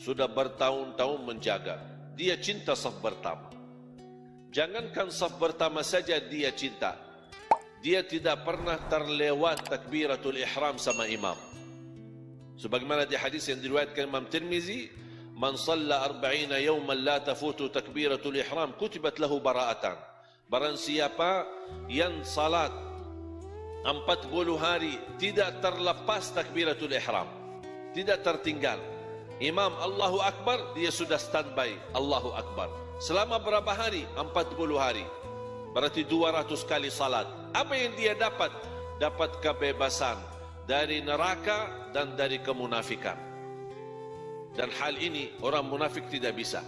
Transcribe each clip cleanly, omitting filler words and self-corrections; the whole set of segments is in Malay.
sudah bertahun-tahun menjaga. Dia cinta saf pertama. Jangankan saf pertama saja dia cinta, dia tidak pernah terlewat takbiratul ihram sama imam. Sebagaimana di hadis yang diriwayatkan Imam Tirmizi, man shalla 40 yawman la tafutu takbiratul ihram kutibat lahu bara'atan. Barang siapa yang salat 40 hari tidak terlepas takbiratul ihram, tidak tertinggal. Imam Allahu Akbar, dia sudah standby Allahu Akbar. Selama berapa hari? 40 hari. Berarti 200 kali salat. Apa yang dia dapat? Dapat kebebasan dari neraka dan dari kemunafikan. Dan hal ini orang munafik tidak bisa.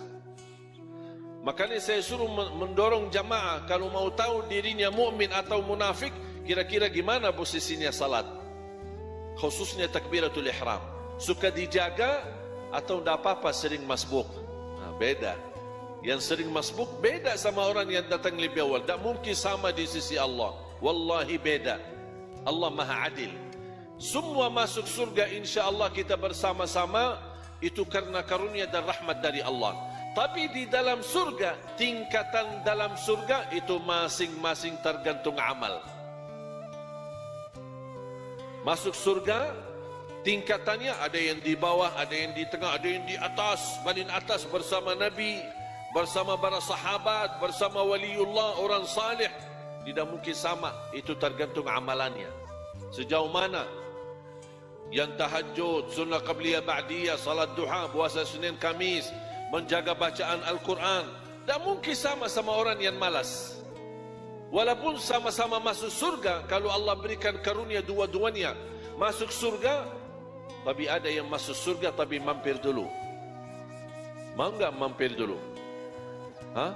Makanya saya suruh mendorong jamaah, kalau mau tahu dirinya mukmin atau munafik, kira-kira gimana posisinya salat, khususnya takbiratul ihram. Suka dijaga atau tidak apa-apa sering masbuk? Nah, beda. Yang sering masbuk beda sama orang yang datang lebih awal. Tak mungkin sama di sisi Allah. Wallahi beda. Allah Maha Adil. Semua masuk surga insya Allah kita bersama-sama, itu karena karunia dan rahmat dari Allah. Tapi di dalam surga, tingkatan dalam surga itu masing-masing tergantung amal. Masuk surga, tingkatannya ada yang di bawah, ada yang di tengah, ada yang di atas, paling atas bersama Nabi, bersama para sahabat, bersama waliullah, orang salih. Tidak mungkin sama, itu tergantung amalannya. Sejauh mana yang tahajud, sunnah qabliyah ba'diyah, salat duha, puasa Senin Kamis, menjaga bacaan Al-Quran, tak mungkin sama orang yang malas. Walaupun sama-sama masuk surga, kalau Allah berikan karunia dua-duanya masuk surga, tapi ada yang masuk surga tapi mampir dulu. Mau enggak mampir dulu? Hah?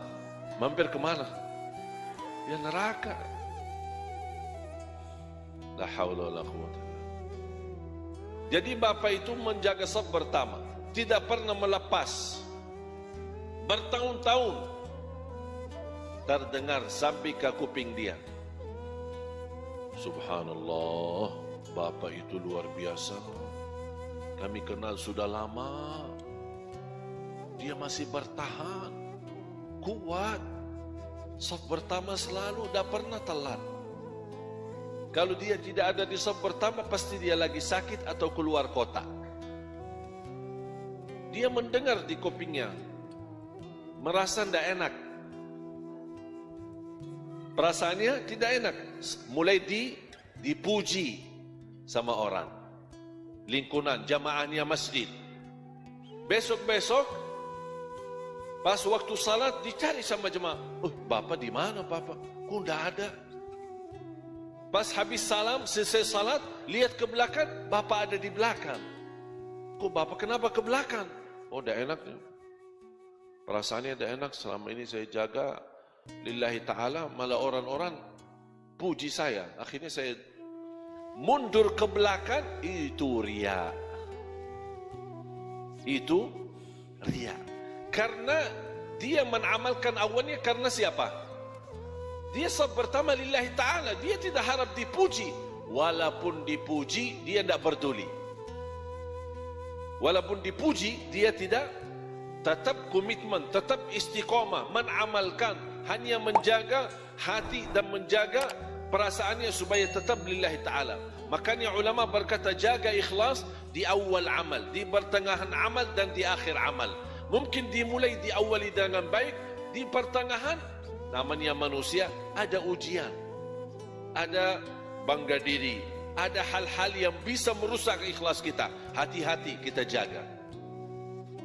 Mampir kemana? Ya neraka. La haula wala quwwata. Jadi bapak itu menjaga saf pertama, tidak pernah melepas. Bertahun-tahun terdengar sampai ke kuping dia. Subhanallah, bapak itu luar biasa. Kami kenal sudah lama. Dia masih bertahan, kuat. Saf pertama selalu, tidak pernah telat. Kalau dia tidak ada di saf pertama, pasti dia lagi sakit atau keluar kota. Dia mendengar di kupingnya, merasa tidak enak. Perasaannya tidak enak. Mulai dipuji sama orang, lingkungan, jamaahnya masjid. Besok-besok, pas waktu salat dicari sama jemaah. Oh, bapak di mana bapak? Kok tidak ada? Pas habis salam, selesai salat, lihat ke belakang, bapak ada di belakang. Kok bapak kenapa ke belakang? Oh, tidak enak. Perasaannya tidak enak. Selama ini saya jaga lillahi ta'ala, malah orang-orang puji saya. Akhirnya saya mundur ke belakang. Itu riya. Itu riya. Karena dia menamalkan awalnya karena siapa? Dia saf pertama lillahi ta'ala. Dia tidak harap dipuji. Walaupun dipuji, dia tidak peduli. Walaupun dipuji, dia tidak, tetap komitmen, tetap istiqamah, menamalkan, hanya menjaga hati dan menjaga perasaannya supaya tetap lillahi ta'ala. Makanya ulama berkata, jaga ikhlas di awal amal, di pertengahan amal dan di akhir amal. Mungkin dimulai diawali dengan baik, di pertengahan, namanya manusia, ada ujian, ada bangga diri, ada hal-hal yang bisa merusak ikhlas kita. Hati-hati kita jaga.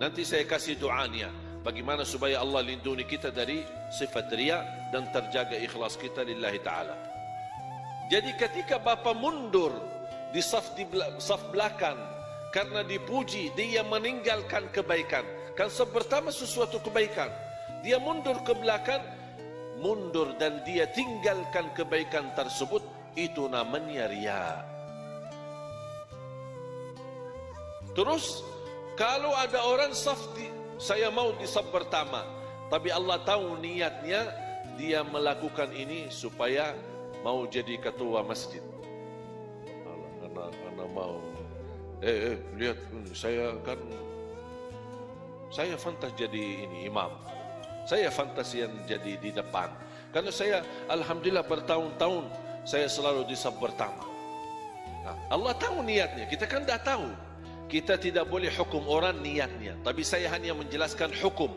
Nanti saya kasih doanya, bagaimana supaya Allah lindungi kita dari sifat riya dan terjaga ikhlas kita lillahi ta'ala. Jadi ketika bapak mundur di saf belakang karena dipuji, dia meninggalkan kebaikan. Kan saf pertama sesuatu kebaikan, dia mundur ke belakang, mundur dan dia tinggalkan kebaikan tersebut, itu namanya riya. Terus kalau ada orang saya mau di saf pertama, tapi Allah tahu niatnya dia melakukan ini supaya mau jadi ketua masjid. Anak mau, lihat saya kan Saya fantas jadi ini imam. Saya fantas yang jadi di depan. Karena saya alhamdulillah bertahun-tahun saya selalu di saf pertama. Nah, Allah tahu niatnya. Kita kan dah tahu. Kita tidak boleh hukum orang niatnya. Tapi saya hanya menjelaskan hukum.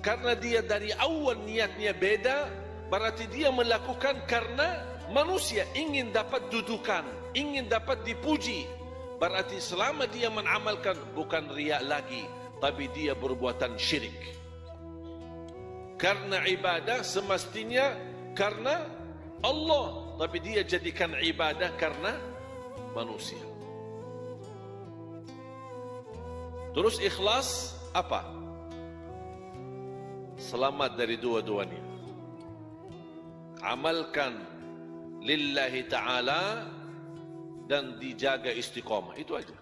Karena dia dari awal niatnya beda, berarti dia melakukan karena manusia ingin dapat dudukan, ingin dapat dipuji. Berarti selama dia mengamalkan bukan riak lagi, tapi dia berbuatan syirik. Karena ibadah semestinya karena Allah, tapi dia jadikan ibadah karena manusia. Terus ikhlas apa? Selamat dari dua-duanya. Amalkan lillahi ta'ala dan dijaga istiqamah. Itu aja.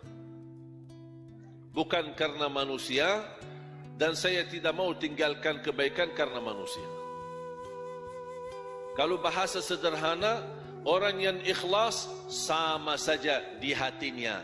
Bukan karena manusia, dan saya tidak mau tinggalkan kebaikan karena manusia. Kalau bahasa sederhana, orang yang ikhlas sama saja di hatinya.